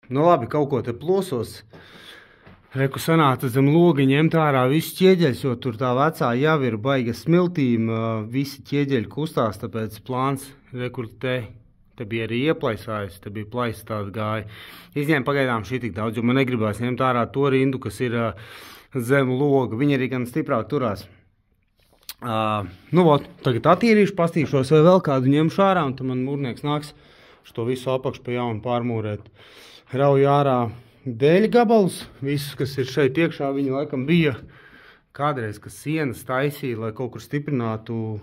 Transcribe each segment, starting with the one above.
Nu labi, kaut ko te plosos. Reku sanāca zem loga ņemt ārā visu ķieģeļus, jo tur tā vecā jau ir baiga smiltīm, visi ķieģeļi kustās, tāpēc plāns, rekur te bija arī ieplaisājis, te bija plaisa tāda gāja. Izņēma pagaidām šī tik daudz, jo man negribās ņemt ārā to rindu, kas ir zem loga. Viņi arī gan stiprāk turās. Nu vot, tagad attīrīšu, pastīšos, vai vēl kādu ņemšu ārā, un tad man mūrnieks nāks šo visu apakšu pa jaunu pārmūrēt. Rauju ārā dēļu gabalus, visus, kas ir šeit iekšā, viņi laikam bija kādreiz, kas sienas taisīja, lai kaut kur stiprinātu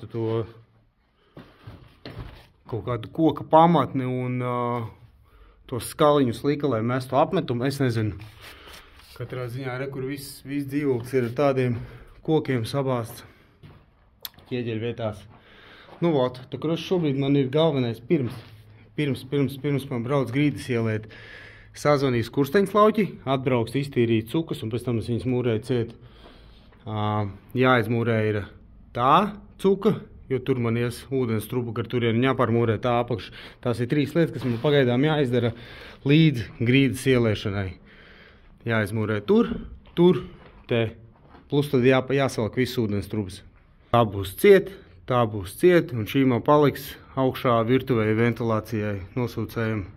to kaut kādu koka pamatni un tos skaliņus lika, lai mestu apmetumu. Es nezinu, katrā ziņā, kur viss dzīvoklis ir ar tādiem kokiem sabāsts ķieģeļu vietās. Nu vot, tā kur šobrīd man ir galvenais pirms man brauc grīdas ieliet. Sazvanīju skursteņslauķi, atbrauks iztīrīt cukas un pēc tam es viņas mūrēju ciet. Jāizmūrē ir tā cuka, jo tur man ies ūdens trupa, gar turienu jāpārmūrē tā apakš. Tās ir 3 lietas, kas man pagaidām jāizdara līdz grīdas ieliešanai. Jāizmūrē tur, te, plus tad jāsaliek viss ūdens trupas. Tā būs ciet, un šī man paliks augšā virtuvei ventilācijai nosūcējumi.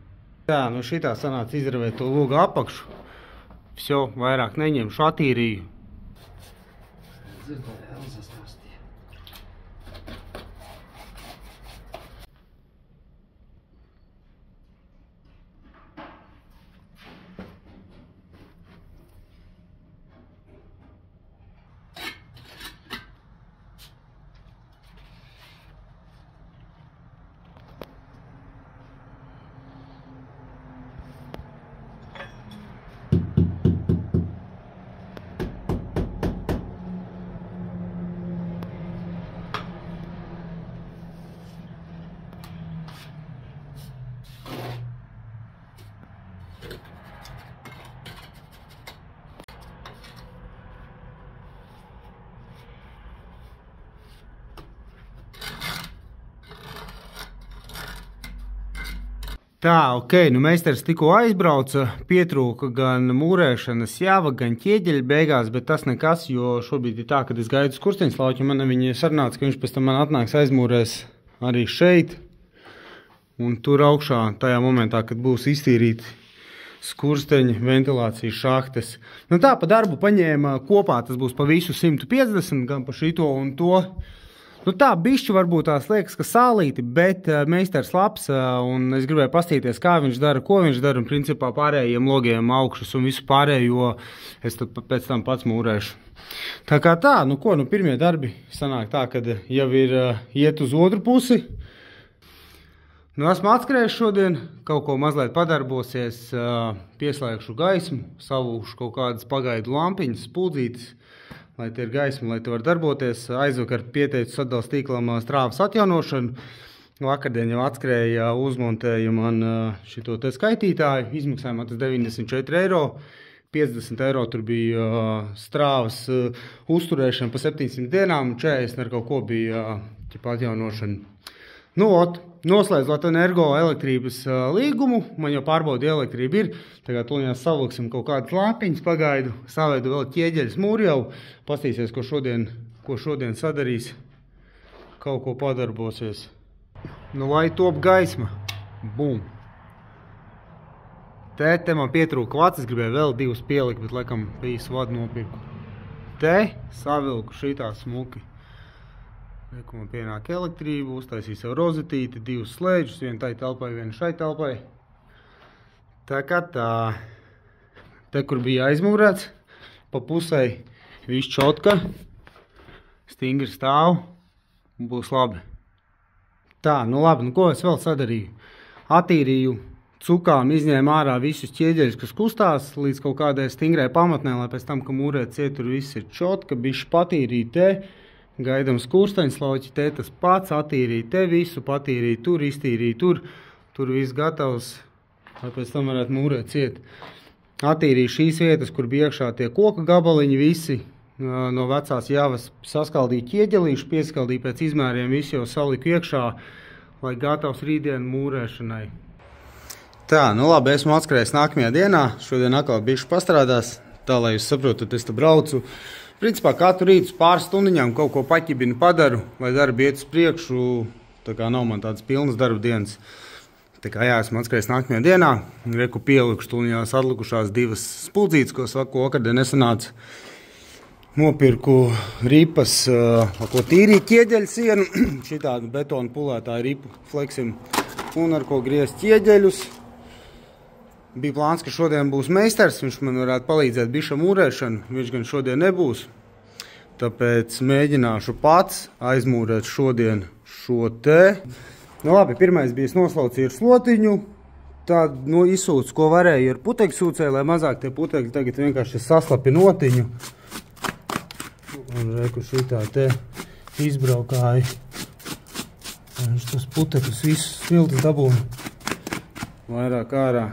Tā, nu šitā sanāca izravēt to logu apakšu. Vso, vairāk neņemšu, attīrīju. Tā, ok, nu meistars tikko aizbrauca, pietrūka gan mūrēšanas java, gan ķieģeļi beigās, bet tas nekas, jo šobrīd ir tā, kad es gaidu skursteņslauķi, man viņi sarunāts, ka viņš pēc tam man atnāks aizmūrēs arī šeit, un tur augšā tajā momentā, kad būs iztīrīti skursteņi, ventilācijas šahtes. Nu tā, pa darbu paņēma kopā, tas būs pa visu 150, gan pa šito un to. Nu tā, bišķi varbūt tās liekas, ka sālīti, bet meistars labs, un es gribēju pastīties, kā viņš dara, ko viņš dara, un principā pārējiem logiem augšus un visu pārējo es tad pēc tam pats mūrēšu. Tā kā tā, nu ko, nu pirmie darbi sanāk tā, kad jau ir iet uz otru pusi. Nu esmu atskrējis šodien, kaut ko mazliet padarbosies, pieslēgšu gaismu, savūšu kaut kādas pagaidu lampiņas, spūdzītes, lai te ir gaisma, lai te var darboties. Aizvakar pieteicu sadals tīklam strāvas atjaunošanu. Vakardien jau atskrēja, uzmontēja man šito te skaitītāju. Izmaksāja man tas 94 eiro. 50 eiro tur bija strāvas uzturēšana pa 700 dienām, 40 ar kaut ko bija atjaunošana. Nu, noslēdzot energo elektrības līgumu, man jau pārbauda elektrība ir, tagad tuliņās savilksim kaut kādas lampiņas pagaidu, savaidu vēl ķieģeļas mūri jau, pastīsies, ko šodien sadarīs, kaut ko padarbosies. Nu, lai top gaisma, bum. Te man pietrūka vats, es gribēju vēl 2 pielikt, bet laikam bijis vadu nopirku. Te savilku šitā smuki. Reku man pienāk elektrību, uztaisīju sev rozetīti, 2 slēdžus, vienu tai telpai, vienu šai telpai. Tā kā tā. Te, kur bija aizmūrēts, pa pusē viss čotka, stingri stāv, un būs labi. Tā, nu labi, nu ko es vēl sadarīju? Attīrīju cukām, izņēmu ārā visus ķieģeļus, kas kustās, līdz kaut kādai stingrai pamatnē, lai pēc tam, ka mūrēt ciet, tur viss ir čotka, bišķi patīrīja te. Gaidam skursteņslauķi, te tas pats, attīrīja te visu, patīrīja tur, iztīrīja tur viss gatavs, lai pēc tam varētu mūrēt ciet. Attīrīja šīs vietas, kur bija iekšā tie koka gabaliņi visi, no vecās javas saskaldīja ķieģelīšu, pieskaldīja pēc izmēriem, visu jau saliku iekšā, lai gatavs rītdienu mūrēšanai. Tā, nu labi, esmu atskrējis nākamajā dienā. Šodien atkal bišķi pastrādās. Tā, lai jūs saprotat, es te braucu. Principā katru rītu pāris stundiņām kaut ko paķibinu padaru, lai darbi iet uz priekšu. Tā kā nav man tādas pilnas darba dienas. Tā kā jā, esmu atskrējis nākamajā dienā. Reku pielikuši stundiņās atlikušās 2 spuldzītes, ko saku, vakardien nesanāca. Nopirku ripas, ko tīrīt ķieģeļu sienu, šitādu betonu pulētāju ripu fleksim, un ar ko griezt ķieģeļus. Bija plāns, ka šodien būs meistars, viņš man varētu palīdzēt bišķa mūrēšanu, viņš gan šodien nebūs. Tāpēc mēģināšu pats aizmūrēt šodien šo te. Nu labi, pirmais bija noslaucīju ar slotiņu, tad izsūcu, ko varēju ar putekļu sūcēju, lai mazāk tie putekļi tagad vienkārši saslapi notiņu. Un reku šitā te izbraukāju. Viņš tos putekļus visus smiltis dabūna vairāk ārā.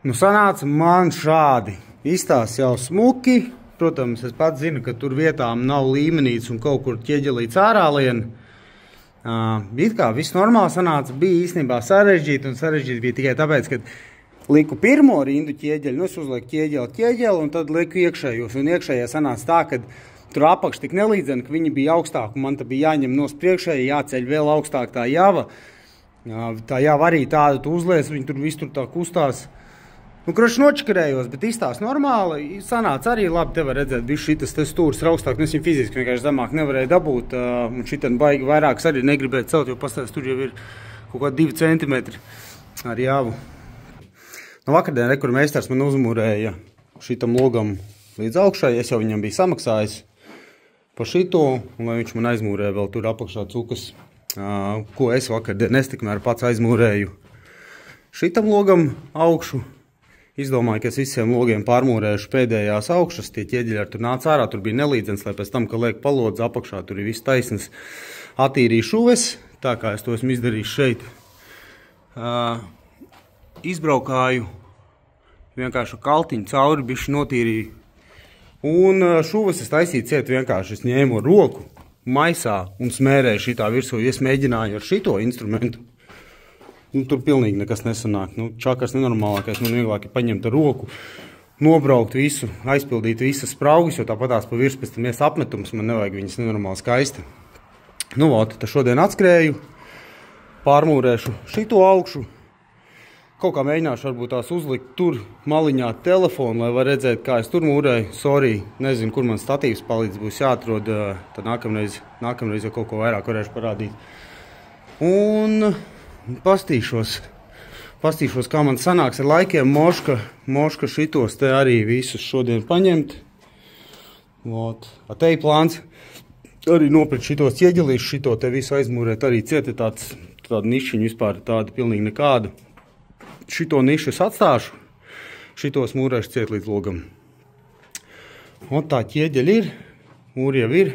Nu sanāca man šādi. Izstās jau smuki. Protams, es pats zinu, ka tur vietām nav līmenīts un kaut kur ķieģelīts ārā lien. It kā viss normāli sanāca, bija īstenībā sarežģīti, un sarežģīti bija tikai tāpēc, ka liku pirmo rindu ķieģeļu, nu es uzlieku ķieģeli, un tad liku iekšējos, un iekšējā sanāca tā, ka tur apakš tik nelīdzena, ka viņi bija augstāk, un man tā bija jāņem nos priekšēji, jāceļ vēl augstāk tā java. Tā java arī tāda, tu uzliec, viņi tur viss tur tā kustās. Nu, kroši nočakarējos, bet izstās normāli, sanāca arī labi, te var redzēt, visu šitas te stūris ir augstāk, nu es viņu fiziski vienkārši zemāk nevarēju dabūt, un šitan baigi vairākas arī negribēju celt, jo pastāst, tur jau ir kaut kā 2 centimetri ar javu. Nu, vakardien rekur meistars man uzmūrēja šitam logam līdz augšai, es jau viņam biju samaksājis par šito, un lai viņš man aizmūrēja vēl tur apakšā cukas, ko es vakardien tikmēr pats aizmūrēju šitam logam augšu. Izdomāju, ka es visiem logiem pārmūrējuši pēdējās augšas, tie ķieģeļi ar tur nāca ārā, tur bija nelīdzens, lai pēc tam, ka liek palodz apakšā, tur ir viss taisnes, attīrīju šuves, tā kā es to esmu izdarījis šeit. Izbraukāju vienkārši kaltiņu cauri, bišķi notīrīju. Un šuves es taisīju ciet vienkārši, es ņēmu roku maisā un smērēju šitā virsū. Es mēģināju ar šito instrumentu. Nu, tur pilnīgi nekas nesanāk. Nu, čakars nenormālākais, man vieglāk ir paņemt ar roku, nobraukt visu, aizpildīt visas spraugas, jo tāpatās pa virs pēc tam ies apmetums, man nevajag viņas nenormāli skaisti. Nu, vot, tad šodien atskrēju, pārmūrēšu šito augšu. Kaut kā mēģināšu varbūt tās uzlikt tur maliņā telefonu, lai var redzēt, kā es tur mūrēju. Sorry, nezinu, kur man statīvs palīdz, būs jāatrod, tad nākamreiz jau kaut ko vairāk varēšu parādīt. Un pastīšos, kā man sanāks ar laikiem. Moška šitos te arī visus šodien paņemt. Te ir plāns arī nopirkt šitos ķieģelīšus, šito te visu aizmūrēt arī cieti tāda nišiņa vispār, tāda pilnīgi nekāda. Šito nišu es atstāšu, šitos mūrēšu ciet līdz logam. Tā ķieģeļi ir, mūri jau ir.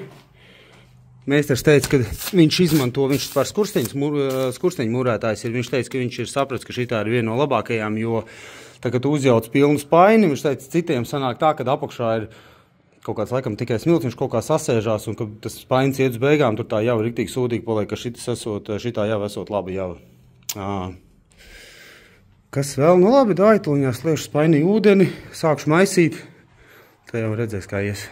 Meistars teica, ka viņš izmanto, viņš par skursteņu mūrētājs ir, viņš teica, ka viņš ir sapratis, ka šitā ir viena no labākajām, jo tā, kad tu uzjauc pilnu spaini, viņš teica, citiem sanāk tā, kad apakšā ir kaut kāds laikam tikai smilts, viņš kaut kā sasēžās, un kad tas spainis iet uz beigām, tur tā jau ir riktīgi sūdīgi paliek, ka šitā jau esot laba jau. Kas vēl? Nu labi, dāj, tuliņās liešu spainī ūdeni, sākšu maisīt, tā jau redzēs, kā ies.